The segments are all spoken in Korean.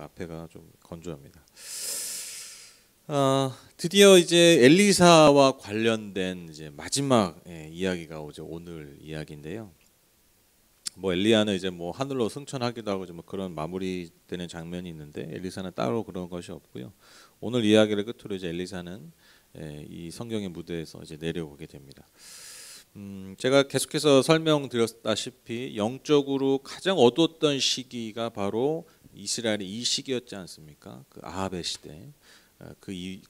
앞에가 좀 건조합니다. 드디어 이제 엘리사와 관련된 이제 마지막 이야기가 오늘 이야기인데요. 뭐 엘리야는 이제 뭐 하늘로 승천하기도 하고 뭐 그런 마무리되는 장면이 있는데 엘리사는 따로 그런 것이 없고요. 오늘 이야기를 끝으로 이제 엘리사는 이 성경의 무대에서 이제 내려오게 됩니다. 제가 계속해서 설명드렸다시피 영적으로 가장 어두웠던 시기가 바로 이스라엘의 이 시기였지 않습니까? 그 아합의 시대,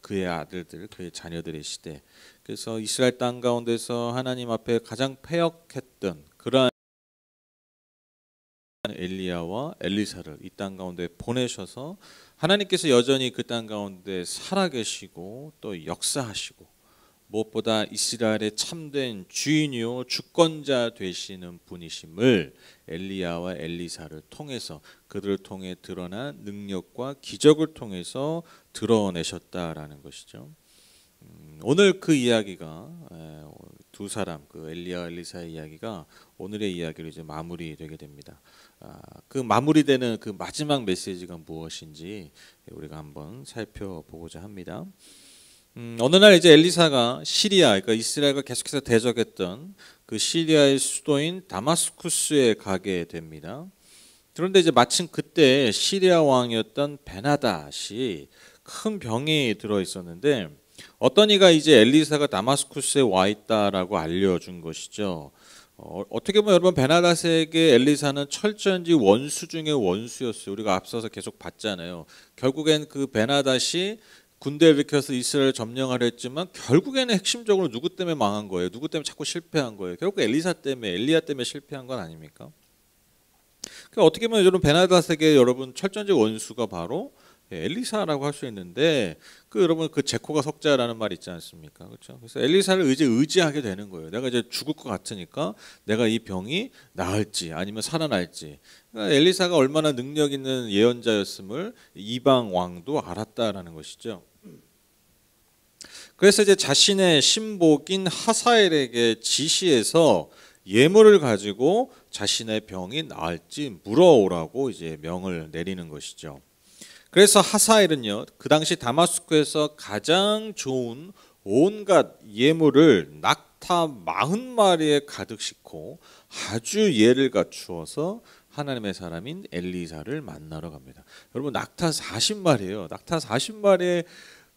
그의 아들들, 그의 자녀들의 시대. 그래서 이스라엘 땅 가운데서 하나님 앞에 가장 패역했던 그러한 엘리야와 엘리사를 이 땅 가운데 보내셔서 하나님께서 여전히 그 땅 가운데 살아계시고 또 역사하시고 무엇보다 이스라엘의 참된 주인이요 주권자 되시는 분이심을 엘리야와 엘리사를 통해서 그들을 통해 드러난 능력과 기적을 통해서 드러내셨다라는 것이죠. 오늘 그 이야기가 두 사람 그 엘리야와 엘리사의 이야기가 오늘의 이야기로 이제 마무리되게 됩니다. 그 마무리되는 그 마지막 메시지가 무엇인지 우리가 한번 살펴보고자 합니다. 어느 날 이제 엘리사가 시리아, 그러니까 이스라엘과 계속해서 대적했던 그 시리아의 수도인 다마스쿠스에 가게 됩니다. 그런데 이제 마침 그때 시리아 왕이었던 베나닷이 큰 병이 들어 있었는데 어떤 이가 이제 엘리사가 다마스쿠스에 와 있다라고 알려준 것이죠. 어떻게 보면 여러분 베나닷에게 엘리사는 철저히 원수 중의 원수였어요. 우리가 앞서서 계속 봤잖아요. 결국엔 그 베나닷이 군대를 일으켜서 이스라엘을 점령하려 했지만 결국에는 핵심적으로 누구 때문에 망한 거예요? 누구 때문에 자꾸 실패한 거예요? 결국 엘리야 때문에 실패한 건 아닙니까? 그러니까 어떻게 보면 여러분 베나닷에게 여러분 철저히 원수가 바로 엘리사라고 할 수 있는데 여러분 그 제코가 석자라는 말 있지 않습니까? 그렇죠? 그래서 엘리사를 의지하게 되는 거예요. 내가 이제 죽을 것 같으니까 내가 이 병이 나을지 아니면 살아날지. 그러니까 엘리사가 얼마나 능력 있는 예언자였음을 이방 왕도 알았다라는 것이죠. 그래서 이제 자신의 신복인 하사엘에게 지시해서 예물을 가지고 자신의 병이 나을지 물어오라고 이제 명을 내리는 것이죠. 그래서 하사엘은요, 그 당시 다마스쿠에서 가장 좋은 온갖 예물을 낙타 40마리에 가득 싣고 아주 예를 갖추어서 하나님의 사람인 엘리사를 만나러 갑니다. 여러분 낙타 40마리예요. 낙타 40마리에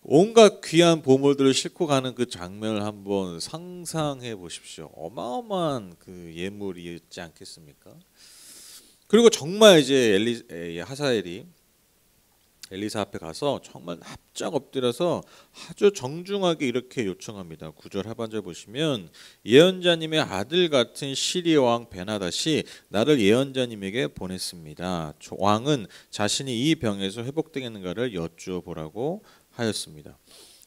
온갖 귀한 보물들을 싣고 가는 그 장면을 한번 상상해 보십시오. 어마어마한 그 예물이었지 않겠습니까? 그리고 정말 이제 하사엘이 엘리사 앞에 가서 정말 납작 엎드려서 아주 정중하게 이렇게 요청합니다. 9절 하반절 보시면 예언자님의 아들 같은 시리아 왕 베나닷이 나를 예언자님에게 보냈습니다. 왕은 자신이 이 병에서 회복되겠는가를 여쭈어 보라고 하였습니다.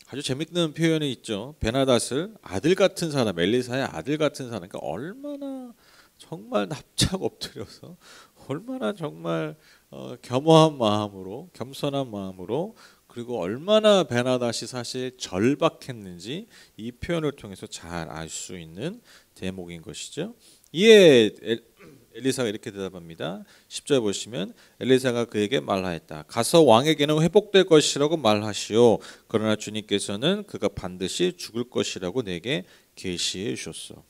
아주 재밌는 표현이 있죠. 베나닷을 아들 같은 사람, 엘리사의 아들 같은 사람, 그러니까 얼마나 정말 납작 엎드려서 얼마나 정말 겸허한 마음으로, 겸손한 마음으로, 그리고 얼마나 베나닷이 사실 절박했는지 이 표현을 통해서 잘 알 수 있는 대목인 것이죠. 이에 엘리사가 이렇게 대답합니다. 10절 보시면 엘리사가 그에게 말하였다. 가서 왕에게는 회복될 것이라고 말하시오. 그러나 주님께서는 그가 반드시 죽을 것이라고 내게 계시해 주셨어.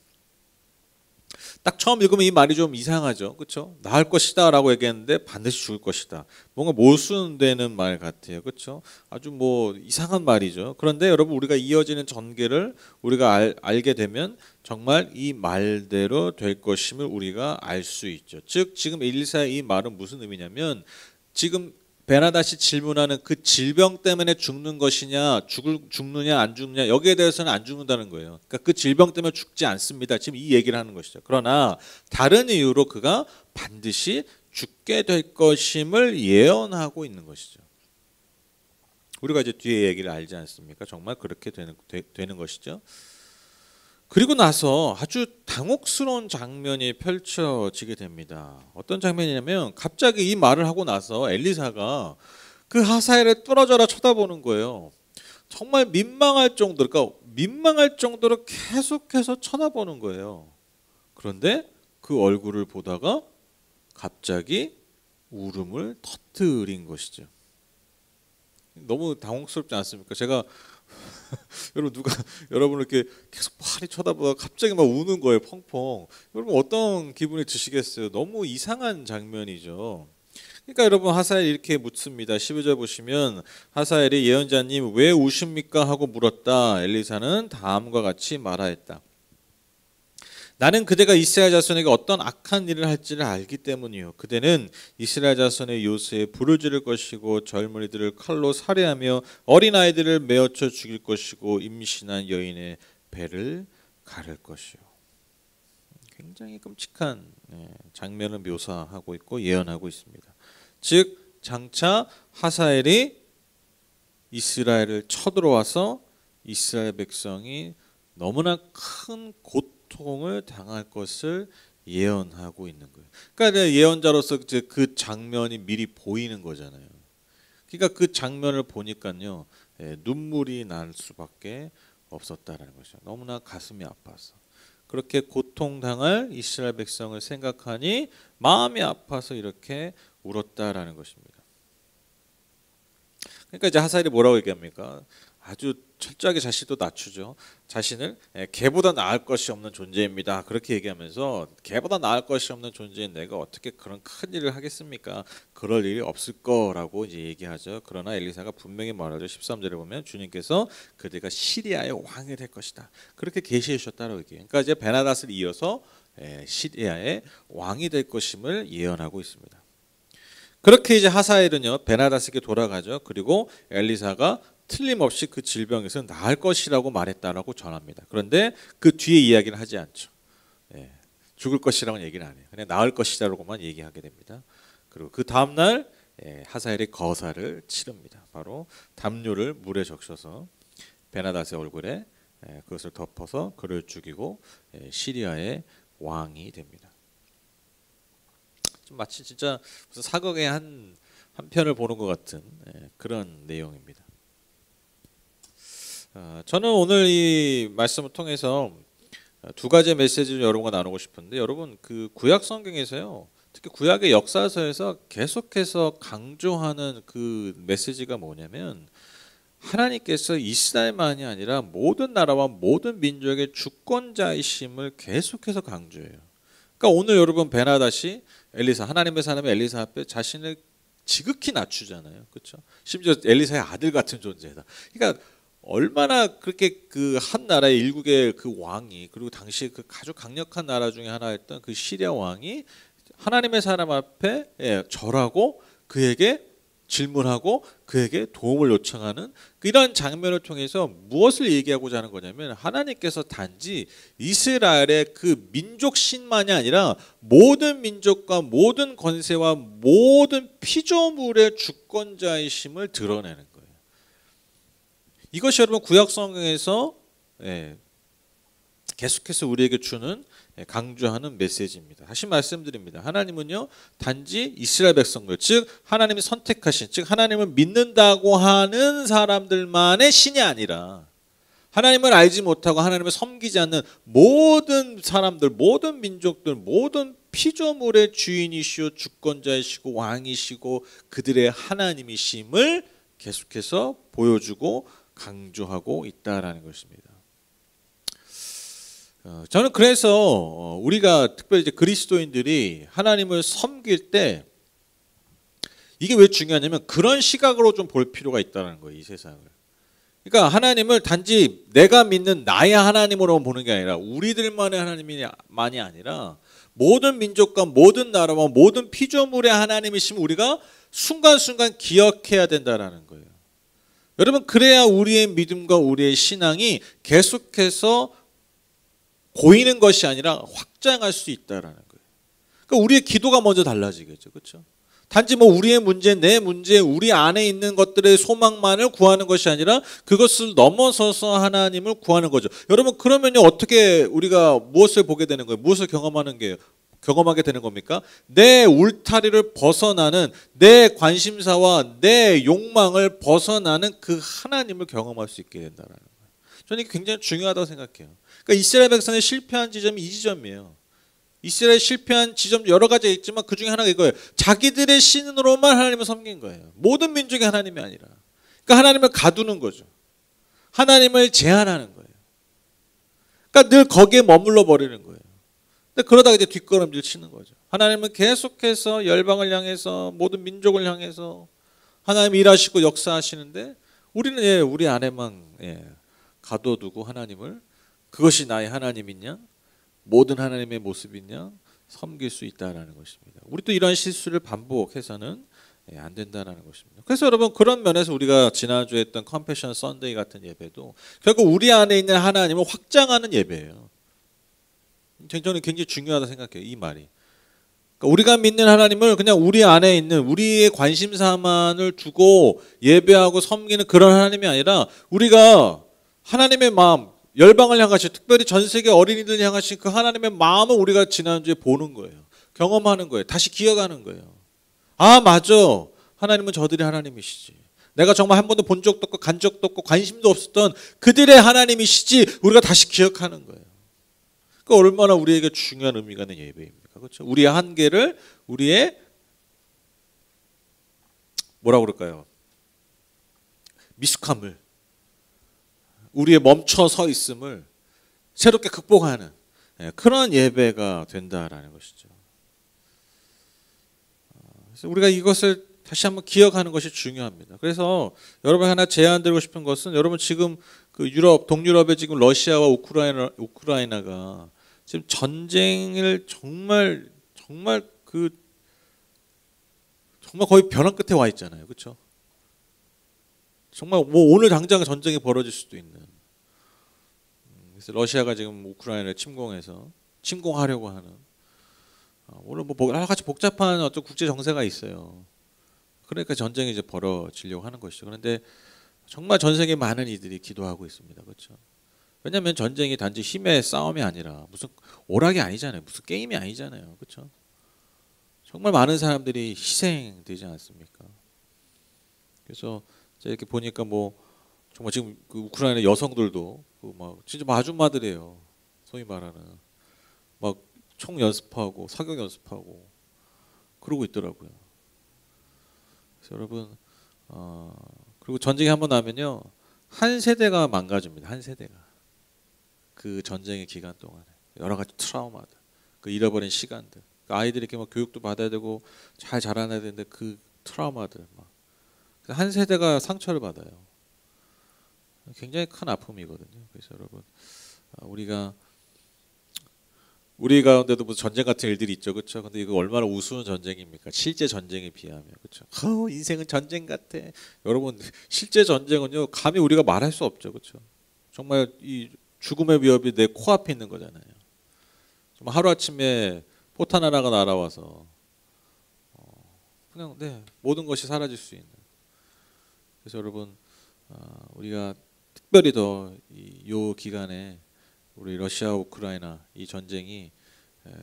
딱 처음 읽으면 이 말이 좀 이상하죠. 그렇죠? 나을 것이다라고 얘기했는데 반드시 죽을 것이다. 뭔가 모순되는 말 같아요. 그렇죠? 아주 뭐 이상한 말이죠. 그런데 여러분 우리가 이어지는 전개를 우리가 알게 되면 정말 이 말대로 될 것임을 우리가 알 수 있죠. 즉 지금 엘리사의 이 말은 무슨 의미냐면 지금 베나닷이 질문하는 그 질병 때문에 죽는 것이냐, 죽느냐 안 죽느냐 여기에 대해서는 안 죽는다는 거예요. 그러니까 그 질병 때문에 죽지 않습니다. 지금 이 얘기를 하는 것이죠. 그러나 다른 이유로 그가 반드시 죽게 될 것임을 예언하고 있는 것이죠. 우리가 이제 뒤에 얘기를 알지 않습니까? 정말 그렇게 되는 것이죠. 그리고 나서 아주 당혹스러운 장면이 펼쳐지게 됩니다. 어떤 장면이냐면 갑자기 이 말을 하고 나서 엘리사가 그 하사엘을 뚫어져라 쳐다보는 거예요. 정말 민망할 정도로 계속해서 쳐다보는 거예요. 그런데 그 얼굴을 보다가 갑자기 울음을 터뜨린 것이죠. 너무 당혹스럽지 않습니까? 제가 여러분 누가 여러분을 이렇게 계속 많이 쳐다보다가 갑자기 막 우는 거예요, 펑펑. 여러분 어떤 기분이 드시겠어요? 너무 이상한 장면이죠. 그러니까 여러분 하사엘이 이렇게 묻습니다. 12절 보시면 하사엘이 예언자님 왜 우십니까 하고 물었다. 엘리사는 다음과 같이 말하였다. 나는 그대가 이스라엘 자손에게 어떤 악한 일을 할지를 알기 때문이요. 그대는 이스라엘 자손의 요새에 불을 지를 것이고 젊은이들을 칼로 살해하며 어린아이들을 메어쳐 죽일 것이고 임신한 여인의 배를 가를 것이요. 굉장히 끔찍한 장면을 묘사하고 있고 예언하고 있습니다. 즉 장차 하사엘이 이스라엘을 쳐들어와서 이스라엘 백성이 너무나 큰 고통을 당할 것을 예언하고 있는 거예요. 그러니까 예언자로서 그 장면이 미리 보이는 거잖아요. 그러니까 그 장면을 보니까요, 눈물이 날 수밖에 없었다라는 것이죠. 너무나 가슴이 아파서 그렇게 고통당할 이스라엘 백성을 생각하니 마음이 아파서 이렇게 울었다라는 것입니다. 그러니까 이제 하사엘이 뭐라고 얘기합니까? 아주 철저하게 자신도 낮추죠. 자신을 개보다 나을 것이 없는 존재입니다. 그렇게 얘기하면서 개보다 나을 것이 없는 존재인 내가 어떻게 그런 큰 일을 하겠습니까? 그럴 일이 없을 거라고 이제 얘기하죠. 그러나 엘리사가 분명히 말하죠. 13절에 보면 주님께서 그대가 시리아의 왕이 될 것이다. 그렇게 계시해 주셨다고 얘기해요. 그러니까 이제 베나닷을 이어서 시리아의 왕이 될 것임을 예언하고 있습니다. 그렇게 이제 하사엘은요 베나닷에게 돌아가죠. 그리고 엘리사가 틀림없이 그 질병에서 나을 것이라고 말했다라고 전합니다. 그런데 그 뒤에 이야기를 하지 않죠. 죽을 것이라고는 얘기는 안 해요. 그냥 나을 것이라고만 얘기하게 됩니다. 그리고 그 다음 날 하사엘이 거사를 치릅니다. 바로 담요를 물에 적셔서 베나닷의 얼굴에 그것을 덮어서 그를 죽이고 시리아의 왕이 됩니다. 좀 마치 진짜 무슨 사극의 한 편을 보는 것 같은 그런 내용입니다. 저는 오늘 이 말씀을 통해서 두 가지 메시지를 여러분과 나누고 싶은데, 여러분 그 구약 성경에서요, 특히 구약의 역사서에서 계속해서 강조하는 그 메시지가 뭐냐면 하나님께서 이스라엘만이 아니라 모든 나라와 모든 민족의 주권자이심을 계속해서 강조해요. 그러니까 오늘 여러분 베나닷이 엘리사, 하나님의 사람의 엘리사 앞에 자신을 지극히 낮추잖아요, 그렇죠? 심지어 엘리사의 아들 같은 존재다. 그러니까 얼마나 그렇게 그 한 나라의 일국의 그 왕이, 그리고 당시 그 아주 강력한 나라 중에 하나였던 그 시리아 왕이 하나님의 사람 앞에 절하고 그에게 질문하고 그에게 도움을 요청하는 이런 장면을 통해서 무엇을 얘기하고자 하는 거냐면 하나님께서 단지 이스라엘의 그 민족신만이 아니라 모든 민족과 모든 권세와 모든 피조물의 주권자이심을 드러내는 거예요. 이것이 여러분 구약 성경에서 계속해서 우리에게 주는 강조하는 메시지입니다. 다시 말씀드립니다. 하나님은요 단지 이스라엘 백성들, 즉 하나님이 선택하신, 즉 하나님을 믿는다고 하는 사람들만의 신이 아니라 하나님을 알지 못하고 하나님을 섬기지 않는 모든 사람들, 모든 민족들, 모든 피조물의 주인이시오 주권자이시고 왕이시고 그들의 하나님이심을 계속해서 보여주고 강조하고 있다라는 것입니다. 저는 그래서 우리가 특별히 이제 그리스도인들이 하나님을 섬길 때 이게 왜 중요하냐면 그런 시각으로 좀 볼 필요가 있다는 거예요, 이 세상을. 그러니까 하나님을 단지 내가 믿는 나의 하나님으로 보는 게 아니라 우리들만의 하나님만이 아니라 모든 민족과 모든 나라와 모든 피조물의 하나님이심을 우리가 순간순간 기억해야 된다라는 거예요. 여러분 그래야 우리의 믿음과 우리의 신앙이 계속해서 고이는 것이 아니라 확장할 수 있다라는 거예요. 그러니까 우리의 기도가 먼저 달라지겠죠, 그렇죠? 단지 뭐 우리의 문제, 내 문제, 우리 안에 있는 것들의 소망만을 구하는 것이 아니라 그것을 넘어서서 하나님을 구하는 거죠. 여러분 그러면요 어떻게 우리가 무엇을 보게 되는 거예요? 무엇을 경험하게 되는 겁니까? 내 울타리를 벗어나는, 내 관심사와 내 욕망을 벗어나는 그 하나님을 경험할 수 있게 된다는 거예요. 저는 이게 굉장히 중요하다고 생각해요. 그러니까 이스라엘 백성이 실패한 지점이 이 지점이에요. 이스라엘 실패한 지점 여러 가지가 있지만 그 중에 하나가 이거예요. 자기들의 신으로만 하나님을 섬긴 거예요. 모든 민족이 하나님이 아니라. 그러니까 하나님을 가두는 거죠. 하나님을 제한하는 거예요. 그러니까 늘 거기에 머물러 버리는 거예요. 근데 그러다가 이제 뒷걸음질 치는 거죠. 하나님은 계속해서 열방을 향해서 모든 민족을 향해서 하나님 일하시고 역사하시는데 우리는 우리 안에만 가둬두고 하나님을 그것이 나의 하나님이냐? 모든 하나님의 모습이냐? 섬길 수 있다라는 것입니다. 우리 또 이런 실수를 반복해서는 안 된다는 것입니다. 그래서 여러분 그런 면에서 우리가 지난주에 했던 컴패션 선데이 같은 예배도 결국 우리 안에 있는 하나님을 확장하는 예배예요. 저는 굉장히 중요하다 생각해요. 이 말이. 그러니까 우리가 믿는 하나님을 그냥 우리 안에 있는 우리의 관심사만을 두고 예배하고 섬기는 그런 하나님이 아니라 우리가 하나님의 마음, 열방을 향하신 특별히 전 세계 어린이들 향하신 그 하나님의 마음을 우리가 지난주에 보는 거예요. 경험하는 거예요. 다시 기억하는 거예요. 아 맞아. 하나님은 저들의 하나님이시지. 내가 정말 한 번도 본 적도 없고 간 적도 없고 관심도 없었던 그들의 하나님이시지 우리가 다시 기억하는 거예요. 그러니까 얼마나 우리에게 중요한 의미가 있는 예배입니까? 그렇죠? 우리의 한계를 우리의 뭐라고 그럴까요? 미숙함을 우리의 멈춰 서 있음을 새롭게 극복하는 그런 예배가 된다라는 것이죠. 그래서 우리가 이것을 다시 한번 기억하는 것이 중요합니다. 그래서 여러분 하나 제안드리고 싶은 것은 여러분 지금 그 유럽 동유럽에 지금 러시아와 우크라이나가 지금 전쟁을 정말 거의 벼랑 끝에 와 있잖아요. 그렇죠? 정말 뭐 오늘 당장 전쟁이 벌어질 수도 있는. 그래서 러시아가 지금 우크라이나를 침공하려고 하는. 오늘 뭐 여러 가지 복잡한 어떤 국제 정세가 있어요. 그러니까 전쟁이 이제 벌어지려고 하는 것이죠. 그런데 정말 전 세계 많은 이들이 기도하고 있습니다. 그렇죠? 왜냐하면 전쟁이 단지 힘의 싸움이 아니라 무슨 오락이 아니잖아요. 무슨 게임이 아니잖아요. 그렇죠? 정말 많은 사람들이 희생되지 않습니까? 그래서 이렇게 보니까 뭐 정말 지금 그 우크라이나 여성들도 막 진짜 아줌마들이에요. 소위 말하는 막 총 연습하고 사격 연습하고 그러고 있더라고요. 그래서 여러분 그리고 전쟁이 한번 나면요 한 세대가 망가집니다. 한 세대가 그 전쟁의 기간 동안에 여러 가지 트라우마들, 그 잃어버린 시간들, 그 아이들에게 뭐 교육도 받아야 되고 잘 자라나야 되는데 그 트라우마들 막 한 세대가 상처를 받아요. 굉장히 큰 아픔이거든요. 그래서 여러분 우리 가운데도 무슨 전쟁 같은 일들이 있죠, 그렇죠? 근데 이거 얼마나 우스운 전쟁입니까? 실제 전쟁에 비하면, 그렇죠? 인생은 전쟁 같아. 여러분 실제 전쟁은요 감히 우리가 말할 수 없죠, 그렇죠? 정말 이 죽음의 위협이 내 코앞에 있는 거잖아요. 정말 하루 아침에 포탄 하나가 날아와서 그냥 모든 것이 사라질 수 있는. 그래서 여러분 우리가 특별히 더 이 기간에 우리 러시아 우크라이나 이 전쟁이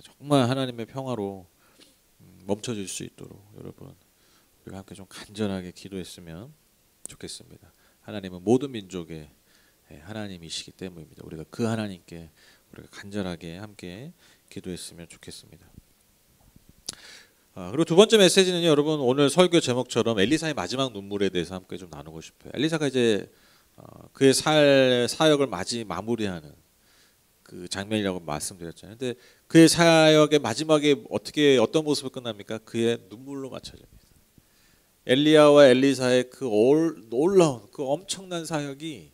정말 하나님의 평화로 멈춰질 수 있도록 여러분 우리가 함께 좀 간절하게 기도했으면 좋겠습니다. 하나님은 모든 민족의 하나님이시기 때문입니다. 우리가 그 하나님께 우리가 간절하게 함께 기도했으면 좋겠습니다. 그리고 두 번째 메시지는요, 여러분 오늘 설교 제목처럼 엘리사의 마지막 눈물에 대해서 함께 좀 나누고 싶어요. 엘리사가 이제 그의 사역을 마무리하는 그 장면이라고 말씀드렸잖아요. 근데 그의 사역의 마지막에 어떤 모습으로 끝납니까? 그의 눈물로 맞춰집니다. 엘리야와 엘리사의 그 놀라운 그 엄청난 사역이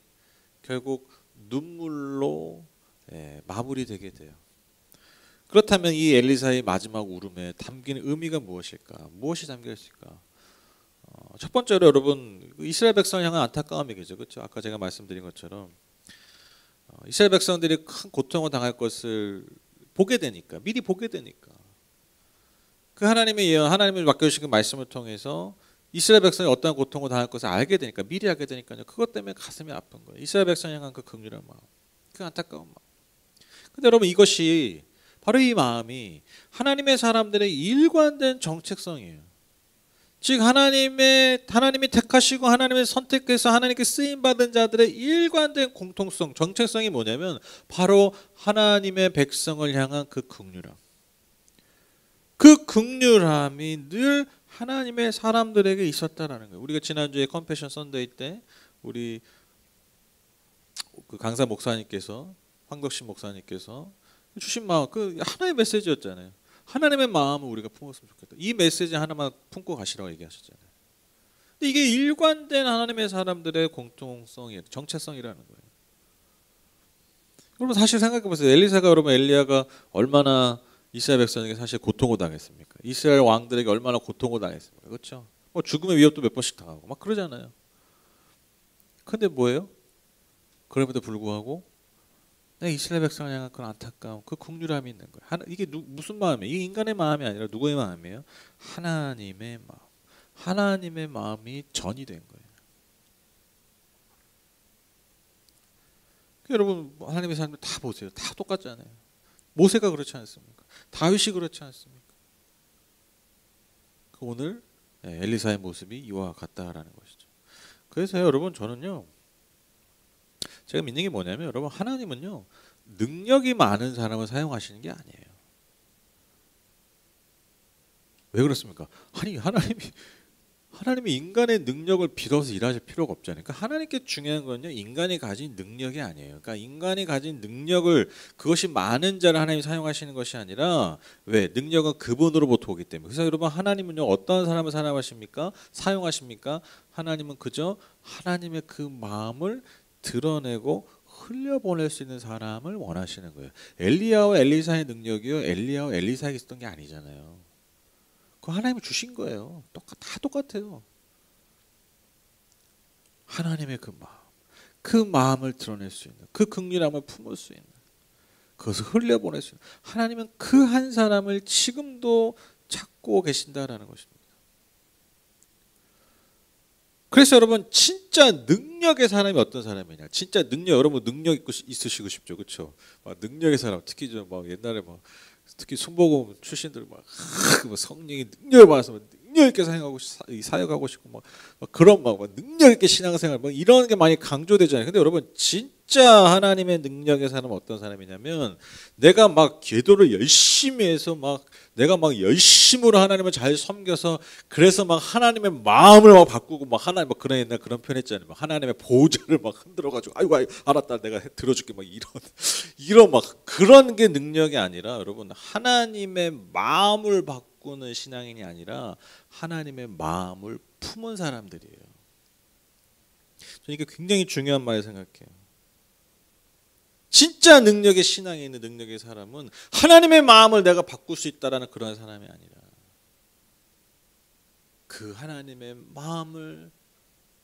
결국 눈물로 마무리되게 돼요. 그렇다면 이 엘리사의 마지막 울음에 담긴 의미가 무엇일까? 무엇이 담겨 있을까? 첫 번째로 여러분 이스라엘 백성을 향한 안타까움이겠죠, 그렇죠? 아까 제가 말씀드린 것처럼 이스라엘 백성들이 큰 고통을 당할 것을 보게 되니까, 미리 보게 되니까, 그 하나님의 예언, 하나님을 맡겨주신 그 말씀을 통해서 이스라엘 백성이 어떠한 고통을 당할 것을 알게 되니까, 미리 알게 되니까요. 그것 때문에 가슴이 아픈 거예요. 이스라엘 백성을 향한 그 긍휼한 마음, 그 안타까운 마음. 근데 여러분 이것이 바로 이 마음이 하나님의 사람들의 일관된 정체성이에요. 즉 하나님이 택하시고 하나님의 선택해서 하나님께 쓰임 받은 자들의 일관된 공통성, 정체성이 뭐냐면 바로 하나님의 백성을 향한 그 긍휼함. 그 긍휼함이 늘 하나님의 사람들에게 있었다라는 거예요. 우리가 지난주에 컴패션 선데이 때 우리 그 강사 목사님께서 황덕신 목사님께서 주신 마음 그 하나의 메시지였잖아요. 하나님의 마음을 우리가 품었으면 좋겠다. 이 메시지 하나만 품고 가시라고 얘기하셨잖아요. 근데 이게 일관된 하나님의 사람들의 공통성이에요. 정체성이라는 거예요. 여러분 사실 생각해보세요. 엘리사가 여러분 엘리야가 얼마나 이스라엘 백성에게 사실 고통을 당했습니까? 이스라엘 왕들에게 얼마나 고통을 당했습니까? 그렇죠? 뭐 죽음의 위협도 몇 번씩 당하고 막 그러잖아요. 근데 뭐예요? 그럼에도 불구하고 이스라엘 백성을 향한 그런 안타까움, 그 긍휼함이 있는 거예요. 이게 무슨 마음이에요? 이게 인간의 마음이 아니라 누구의 마음이에요? 하나님의 마음. 하나님의 마음이 전이 된 거예요. 여러분 하나님의 사람들 다 보세요. 다 똑같잖아요. 모세가 그렇지 않습니까? 다윗이 그렇지 않습니까? 오늘 엘리사의 모습이 이와 같다라는 것이죠. 그래서 여러분 저는요. 제가 믿는 게 뭐냐면 여러분 하나님은요. 능력이 많은 사람을 사용하시는 게 아니에요. 왜 그렇습니까? 아니 하나님이 인간의 능력을 빌어서 일하실 필요가 없잖아요. 그러니까 하나님께 중요한 건요. 인간이 가진 능력이 아니에요. 그러니까 인간이 가진 능력을 그것이 많은 자를 하나님이 사용하시는 것이 아니라 왜? 능력은 그분으로부터 오기 때문에. 그래서 여러분 하나님은요. 어떤 사람을 사용하십니까? 사용하십니까? 하나님은 그저 하나님의 그 마음을 드러내고 흘려보낼 수 있는 사람을 원하시는 거예요. 엘리야와 엘리사의 능력이요. 엘리야와 엘리사에게 있었던 게 아니잖아요. 그 하나님이 주신 거예요. 다 똑같아요. 하나님의 그 마음, 그 마음을 드러낼 수 있는, 그 긍휼함을 품을 수 있는, 그것을 흘려보낼 수 있는 하나님은 그 한 사람을 지금도 찾고 계신다라는 것입니다. 그래서 여러분 진짜 능력의 사람이 어떤 사람이냐? 진짜 능력 여러분 능력 있으시고 싶죠, 그렇죠? 능력의 사람 특히 막 옛날에 막 특히 순복음 출신들 막 성령이 능력을 받아서 능력 있게 사역하고 싶고 막 그런 막 능력 있게 신앙생활 막 이런 게 많이 강조되잖아요. 근데 여러분 진짜 하나님의 능력의 사람은 어떤 사람이냐면 내가 막 기도를 열심히 해서 막 내가 막 열심으로 하나님을 잘 섬겨서 그래서 막 하나님의 마음을 막 바꾸고 막 하나님 막 그런 옛날 그런 표현 했잖아요. 막 하나님의 보좌를 막 흔들어 가지고 아이고 알았다 내가 들어줄게 막 이런 막 그런 게 능력이 아니라 여러분 하나님의 마음을 바꾸는 신앙인이 아니라 하나님의 마음을 품은 사람들이에요. 저는 이게 굉장히 중요한 말을 생각해요. 진짜 능력의 신앙에 있는 능력의 사람은 하나님의 마음을 내가 바꿀 수 있다라는 그런 사람이 아니라 그 하나님의 마음을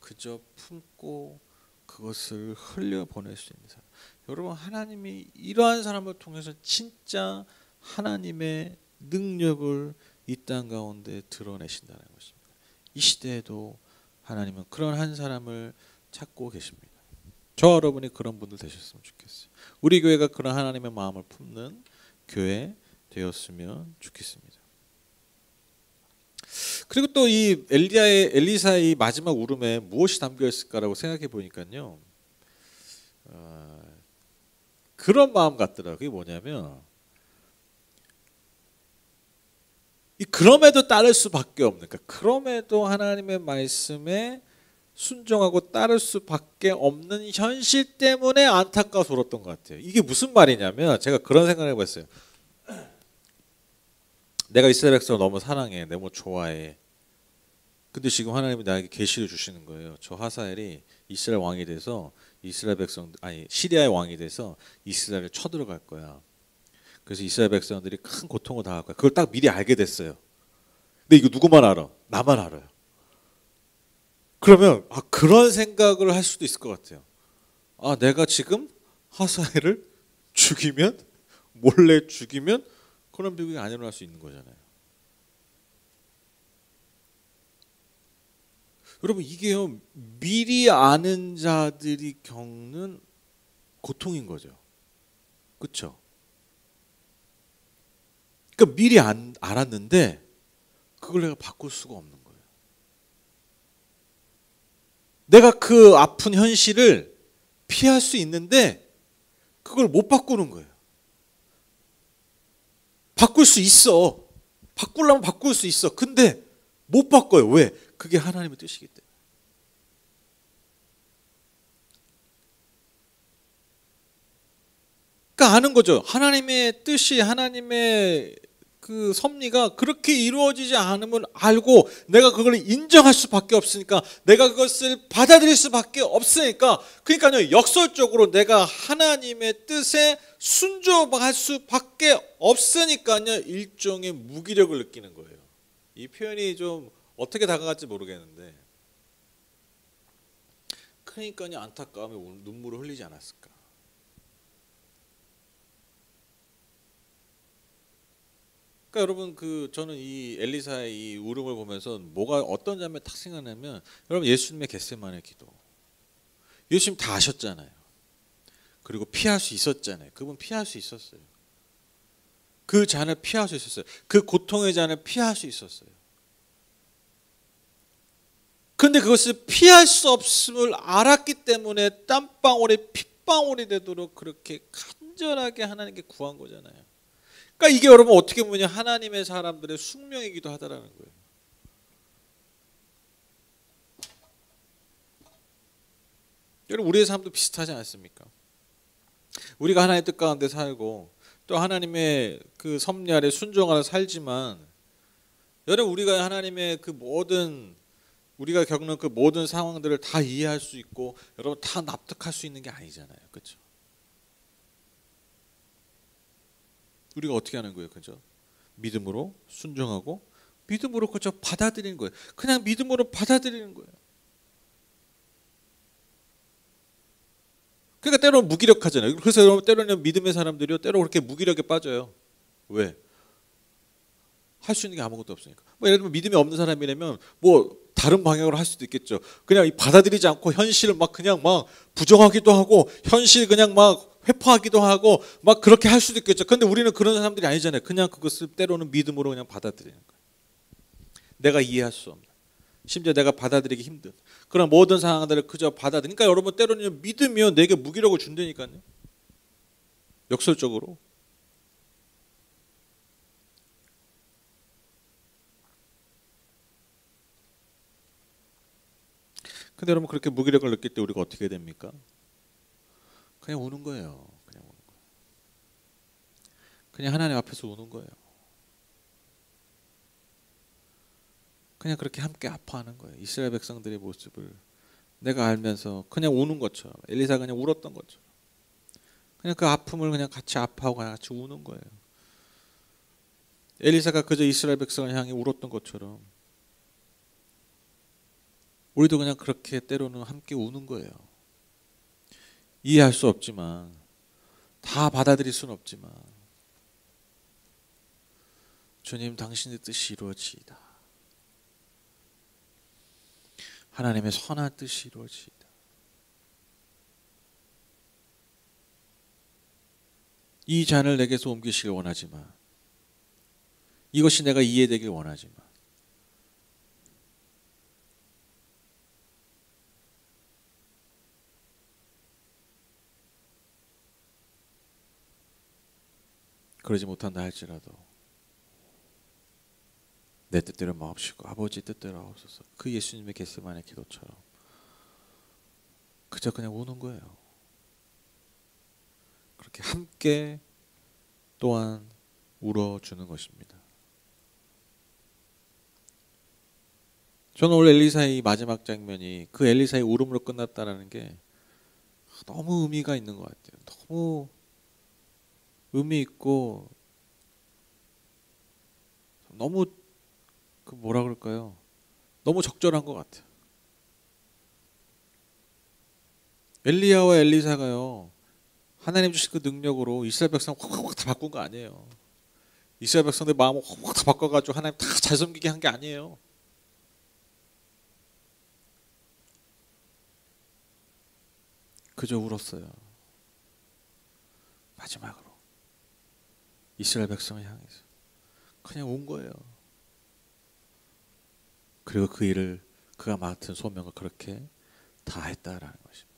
그저 품고 그것을 흘려보낼 수 있는 사람. 여러분 하나님이 이러한 사람을 통해서 진짜 하나님의 능력을 이 땅 가운데 드러내신다는 것입니다. 이 시대에도 하나님은 그런 한 사람을 찾고 계십니다. 저 여러분이 그런 분들 되셨으면 좋겠어요. 우리 교회가 그런 하나님의 마음을 품는 교회 되었으면 좋겠습니다. 그리고 또 이 엘리사의 마지막 울음에 무엇이 담겨 있을까라고 생각해 보니까요. 그런 마음 같더라고요. 그게 뭐냐면 그럼에도 따를 수밖에 없는, 그러니까 그럼에도 하나님의 말씀에 순종하고 따를 수밖에 없는 현실 때문에 안타까워서 울었던 것 같아요. 이게 무슨 말이냐면 제가 그런 생각을 해봤어요. 내가 이스라엘 백성을 너무 사랑해, 너무 좋아해. 근데 지금 하나님이 나에게 계시를 주시는 거예요. 저 하사엘이 이스라엘 왕이 돼서 시리아의 왕이 돼서 이스라엘을 쳐들어갈 거야. 그래서 이스라엘 백성들이 큰 고통을 당할 거야. 그걸 딱 미리 알게 됐어요. 근데 이거 누구만 알아? 나만 알아요. 그러면 그런 생각을 할 수도 있을 것 같아요. 내가 지금 하사엘을 죽이면 몰래 죽이면 그런 비극이 안 일어날 수 있는 거잖아요. 여러분 이게요 미리 아는 자들이 겪는 고통인 거죠. 그렇죠? 그러니까 미리 알았는데 그걸 내가 바꿀 수가 없는 거예요. 내가 그 아픈 현실을 피할 수 있는데 그걸 못 바꾸는 거예요. 바꿀 수 있어. 바꾸려면 바꿀 수 있어. 근데 못 바꿔요. 왜? 그게 하나님의 뜻이기 때문에. 그러니까 아는 거죠. 하나님의 뜻이, 하나님의 그 섭리가 그렇게 이루어지지 않으면 알고 내가 그걸 인정할 수밖에 없으니까, 내가 그것을 받아들일 수밖에 없으니까, 그러니까요, 역설적으로 내가 하나님의 뜻에 순종할 수밖에 없으니까요, 일종의 무기력을 느끼는 거예요. 이 표현이 좀 어떻게 다가갈지 모르겠는데, 그러니까요, 안타까움에 눈물을 흘리지 않았을까. 그러니까 여러분, 저는 이 엘리사의 이 울음을 보면서 뭐가 어떤 장면이 딱 생각나면, 여러분, 예수님의 겟세마네 기도. 예수님 다 아셨잖아요. 그리고 피할 수 있었잖아요. 그분 피할 수 있었어요. 그 잔을 피할 수 있었어요. 그 고통의 잔을 피할 수 있었어요. 그런데 그것을 피할 수 없음을 알았기 때문에 땀방울이 핏방울이 되도록 그렇게 간절하게 하나님께 구한 거잖아요. 그러니까 이게 여러분 어떻게 보면 하나님의 사람들의 숙명이기도 하다라는 거예요. 여러분, 우리의 삶도 비슷하지 않습니까? 우리가 하나님의 뜻 가운데 살고 또 하나님의 그 섭리 아래 순종하여 살지만, 여러분, 우리가 하나님의 그 모든, 우리가 겪는 그 모든 상황들을 다 이해할 수 있고 여러분 다 납득할 수 있는 게 아니잖아요. 그렇죠? 우리가 어떻게 하는 거예요? 그죠? 믿음으로 순종하고 믿음으로 그저 받아들이는 거예요. 그냥 믿음으로 받아들이는 거예요. 그러니까 때로는 무기력하잖아요. 그래서 여러분, 때로는 믿음의 사람들이요, 때로 그렇게 무기력에 빠져요. 왜? 할 수 있는 게 아무것도 없으니까. 뭐 예를 들면 믿음이 없는 사람이라면 뭐 다른 방향으로 할 수도 있겠죠. 그냥 받아들이지 않고 현실을 막 그냥 막 부정하기도 하고, 현실 그냥 막 회파하기도 하고 막 그렇게 할 수도 있겠죠. 그런데 우리는 그런 사람들이 아니잖아요. 그냥 그것을 때로는 믿음으로 그냥 받아들이는 거예요. 내가 이해할 수 없는, 심지어 내가 받아들이기 힘든 그런 모든 상황들을 그저 받아들이니까, 여러분, 때로는 믿음이요 내게 무기력을 준다니까요. 역설적으로. 근데 여러분, 그렇게 무기력을 느낄 때 우리가 어떻게 됩니까? 그냥 우는 거예요. 그냥 우는 거예요. 그냥 하나님 앞에서 우는 거예요. 그냥 그렇게 함께 아파하는 거예요. 이스라엘 백성들의 모습을 내가 알면서 그냥 우는 것처럼, 엘리사가 그냥 울었던 것처럼, 그냥 그 아픔을 그냥 같이 아파하고 같이 우는 거예요. 엘리사가 그저 이스라엘 백성을 향해 울었던 것처럼 우리도 그냥 그렇게 때로는 함께 우는 거예요. 이해할 수 없지만, 다 받아들일 수는 없지만, 주님, 당신의 뜻이 이루어지이다. 하나님의 선한 뜻이 이루어지이다. 이 잔을 내게서 옮기시길 원하지만, 이것이 내가 이해되길 원하지만, 그러지 못한다 할지라도 내 뜻대로 마옵시고 아버지 뜻대로 하옵소서. 그 예수님의 겟세마네 기도처럼 그저 그냥 우는 거예요. 그렇게 함께 또한 울어주는 것입니다. 저는 오늘 엘리사의 마지막 장면이 그 엘리사의 울음으로 끝났다는 게 너무 의미가 있는 것 같아요. 너무 의미 있고, 너무 뭐라 그럴까요? 너무 적절한 것 같아요. 엘리야와 엘리사가요, 하나님 주신 그 능력으로 이스라엘 백성 확 다 바꾼 거 아니에요. 이스라엘 백성들 마음을 확 다 바꿔가지고 하나님 다 잘 섬기게 한 게 아니에요. 그저 울었어요. 마지막으로 이스라엘 백성을 향해서 그냥 운 거예요. 그리고 그 일을, 그가 맡은 소명을 그렇게 다 했다라는 것입니다.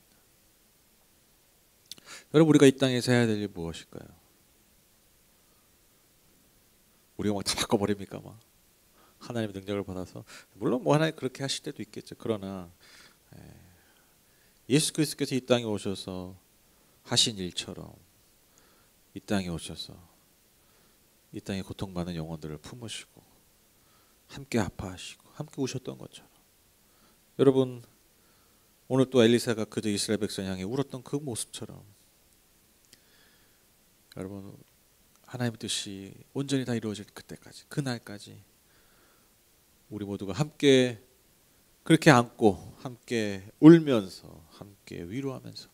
여러분, 우리가 이 땅에서 해야 될 일이 무엇일까요? 우리가 막 다 바꿔버립니까? 막 하나님의 능력을 받아서 물론 뭐 하나님 그렇게 하실 때도 있겠죠. 그러나 예수 그리스도께서 이 땅에 오셔서 하신 일처럼 이 땅에 오셔서 이 땅에 고통받는 영혼들을 품으시고 함께 아파하시고 함께 우셨던 것처럼 여러분 오늘 또 엘리사가 그저 이스라엘 백성 향해 울었던 그 모습처럼 여러분 하나님의 뜻이 온전히 다 이루어질 그때까지 그날까지 우리 모두가 함께 그렇게 안고 함께 울면서 함께 위로하면서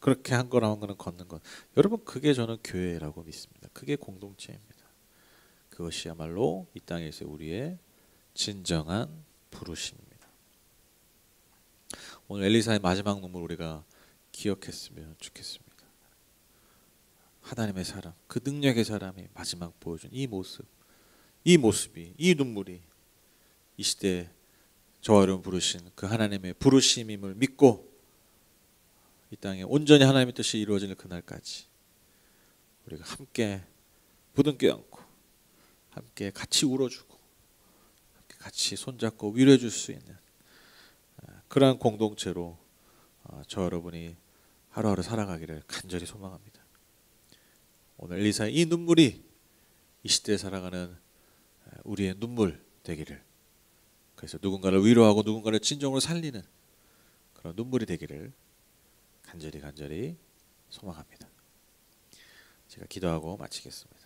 그렇게 한 거나 한 거는 걷는 것 여러분 그게 저는 교회라고 믿습니다. 그게 공동체입니다. 그것이야말로 이 땅에서 우리의 진정한 부르심입니다. 오늘 엘리사의 마지막 눈물 우리가 기억했으면 좋겠습니다. 하나님의 사랑, 그 능력의 사람이 마지막 보여준 이 모습이, 이 눈물이 이 시대에 저와 여러분 부르신 그 하나님의 부르심임을 믿고 이 땅에 온전히 하나님의 뜻이 이루어지는 그날까지 우리가 함께 부둥켜 안고 함께 같이 울어주고 함께 같이 손잡고 위로해 줄 수 있는 그러한 공동체로 저 여러분이 하루하루 살아가기를 간절히 소망합니다. 오늘 엘리사의 이 눈물이 이 시대에 살아가는 우리의 눈물 되기를 그래서 누군가를 위로하고 누군가를 진정으로 살리는 그런 눈물이 되기를 간절히 소망합니다. 제가 기도하고 마치겠습니다.